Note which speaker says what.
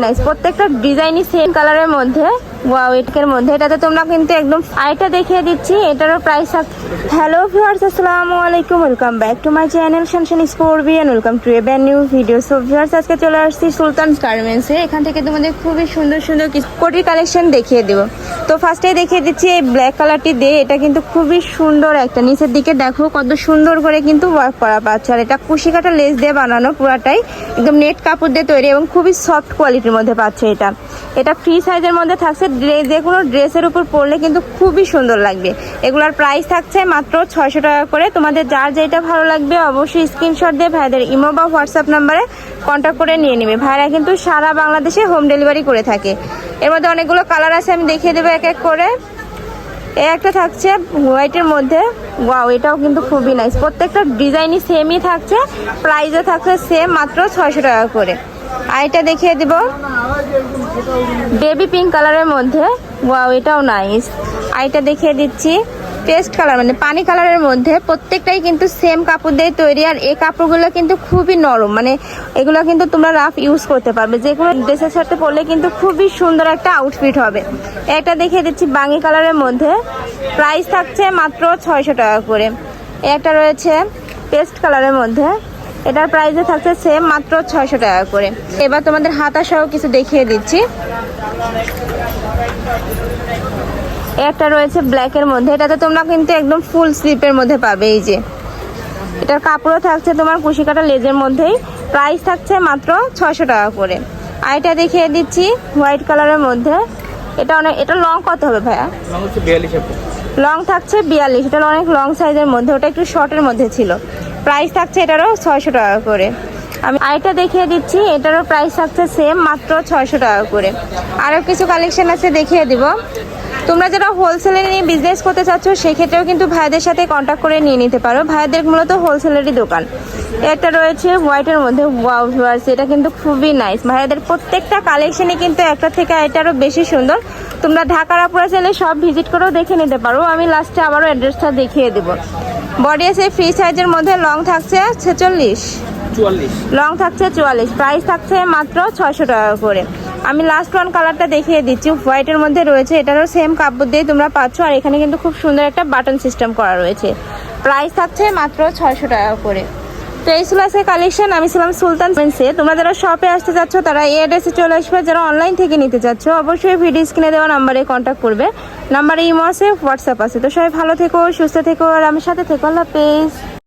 Speaker 1: Nice, প্রত্যেকটা ডিজাইনই same কালারের মধ্যে। ওয়াও, এটার মধ্যে এটাতে তোমরা কিন্তু একদম আইটা দেখিয়ে দিচ্ছি, এটারও প্রাইস। হ্যালো ভিউয়ার্স, আসসালামু আলাইকুম, welcome back to my channel শানশান স্পোর্টবি and welcome to a brand new video. So viewers, আজকে চলে আসছি সুলতানস গার্মেন্টসে। এখান থেকে তোমাদের খুবই সুন্দর সুন্দর কিছু কোটির কালেকশন দেখিয়ে দেবো। তো ফার্স্টেই দেখিয়ে দিচ্ছি এই ব্ল্যাক কালারটি দিয়ে, এটা কিন্তু খুবই সুন্দর একটা, নিচের দিকে দেখো কত সুন্দর করে কিন্তু ওয়ার্ক করা পাচ্ছে। আর এটা কুশি কাটা লেস দিয়ে বানানো, পুরাটাই একদম নেট কাপড় দিয়ে তৈরি এবং খুবই সফট কোয়ালিটির মধ্যে পাচ্ছে। এটা ফ্রি সাইজের মধ্যে থাকছে, যে কোনো ড্রেসের উপর পরলে কিন্তু খুবই সুন্দর লাগবে। এগুলোর প্রাইস থাকছে মাত্র 600 টাকা করে। তোমাদের যার যেটা ভালো লাগবে অবশ্যই স্ক্রিনশট দিয়ে ভাইদের ইমো বা হোয়াটসঅ্যাপ নাম্বারে কন্ট্যাক্ট করে নিয়ে নেবে। ভাইরা কিন্তু সারা বাংলাদেশে হোম ডেলিভারি করে থাকে। এর মধ্যে অনেকগুলো কালার আছে, আমি দেখিয়ে দেবো এক এক করে। একটা থাকছে হোয়াইটের মধ্যে, ওয়াও, এটাও কিন্তু খুবই নাইস। প্রত্যেকটা ডিজাইনই সেমই থাকছে, প্রাইসও থাকছে সেম, মাত্র 600 টাকা করে। আর এটা দেখিয়ে দিব বেবি পিঙ্ক কালারের মধ্যে, ওয়াও, এটাও নাইস। আর এটা দেখিয়ে দিচ্ছি পেস্ট কালার, মানে পানি কালারের মধ্যে। প্রত্যেকটাই কিন্তু সেম কাপড় দিয়ে তৈরি, আর এই কাপড়গুলো কিন্তু খুবই নরম, মানে এগুলো কিন্তু তোমরা রাফ ইউজ করতে পারবে। যে কোনো ড্রেসের সাথে পরলে কিন্তু খুবই সুন্দর একটা আউটফিট হবে। এটা দেখিয়ে দিচ্ছি বাঙ্গি কালারের মধ্যে, প্রাইস থাকছে মাত্র 600 টাকা করে। একটা রয়েছে পেস্ট কালারের মধ্যে, এটার প্রাইসে থাকছে সেম, মাত্র 600 টাকা করে। এবার তোমাদের হাতা সহ কিছু দেখিয়ে দিচ্ছি। একটা রয়েছে ব্ল্যাকের মধ্যে, এটাতে তোমরা কিন্তু একদম ফুল স্লিপের মধ্যে পাবে। এই যে এটার কাপড়ও থাকছে তোমার কুশি কাটা লেজের মধ্যেই, প্রাইস থাকছে মাত্র 600 টাকা করে। আর এটা দেখিয়ে দিচ্ছি হোয়াইট কালারের মধ্যে, এটা লং কত হবে ভাইয়া? লং থাকছে 42, এটা অনেক লং সাইজের মধ্যে, ওটা একটু শর্টের মধ্যে ছিল। প্রাইস থাকছে এটারও 600 টাকা করে। আমি আরেকটা দেখিয়ে দিচ্ছি, এটারও প্রাইস থাকছে সেম, মাত্র 600 টাকা করে। আরও কিছু কালেকশন আছে, দেখিয়ে দিব। তোমরা যারা হোলসেলে নিয়ে বিজনেস করতে চাচ্ছ সেক্ষেত্রেও কিন্তু ভাইদের সাথে কন্ট্যাক্ট করে নিয়ে নিতে পারো। ভাইদের মূলত হোলসেলেরই দোকান। এটা রয়েছে হোয়াইটের মধ্যে, ওয়াও ভিউয়ার্স, এটা কিন্তু খুবই নাইস। ভাইদের প্রত্যেকটা কালেকশনই কিন্তু একটা থেকে এটারও বেশি সুন্দর। তোমরা ঢাকার আপুরা চাইলে সব ভিজিট করেও দেখে নিতে পারো। আমি লাস্টে আবারও অ্যাড্রেসটা দেখিয়ে দেবো। বডি আছে ফ্রি সাইজের মধ্যে, লং থাকছে 46, লং থাকছে 44, প্রাইস থাকছে মাত্র 600 টাকা করে। আমি লাস্ট ওয়ান কালারটা দেখিয়ে দিচ্ছি, হোয়াইটের মধ্যে রয়েছে, এটারও সেম কাপড় দিয়ে তোমরা পাচ্ছ। আর এখানে কিন্তু খুব সুন্দর একটা বাটন সিস্টেম করা রয়েছে, প্রাইস থাকছে মাত্র 600 টাকা করে। তো এই ছিল আজকে কালেকশন। আমি ছিলাম সুলতান মেন্সে। তোমরা যারা শপে আসতে চাচ্ছ তারা এই অ্যাড্রেসে চলে আসবে। যারা অনলাইন থেকে নিতে চাচ্ছ অবশ্যই ভিডিও স্ক্রিনে দেওয়া নাম্বারে কন্ট্যাক্ট করবে। নাম্বারে ইমো আছে, হোয়াটসঅ্যাপ আছে। তো সবাই ভালো থেকো, সুস্থ থেকো, আর আমার সাথে থেকো। আল্লাহ হাফেজ।